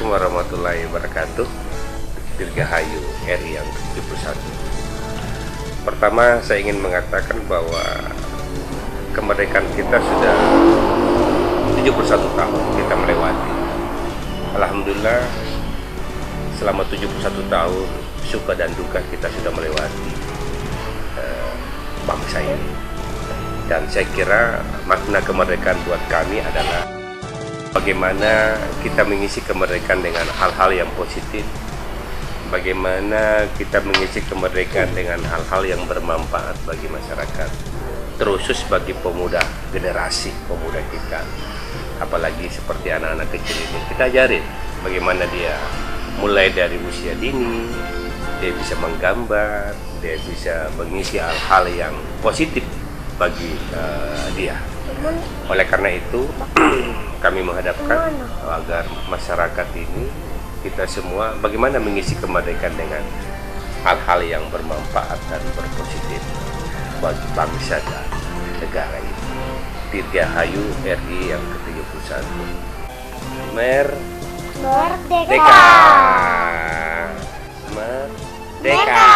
warahmatullahi wabarakatuh. Dirgahayu RI yang ke-71. Pertama, saya ingin mengatakan bahwa kemerdekaan kita sudah 71 tahun kita melewati. Alhamdulillah, selama 71 tahun suka dan duka kita sudah melewati bangsa ini. Dan saya kira makna kemerdekaan buat kami adalah bagaimana kita mengisi kemerdekaan dengan hal-hal yang positif, bagaimana kita mengisi kemerdekaan dengan hal-hal yang bermanfaat bagi masyarakat, terkhusus bagi pemuda, generasi pemuda kita, apalagi seperti anak-anak kecil ini. Kita ajarin bagaimana dia mulai dari usia dini, dia bisa menggambar, dia bisa mengisi hal-hal yang positif bagi dia. Oleh karena itu kami menghadapkan agar masyarakat ini, kita semua bagaimana mengisi kemerdekaan dengan hal-hal yang bermanfaat dan berpositif bagi bangsa dan negara ini. Dirgahayu RI yang ke-71. Merdeka! Merdeka!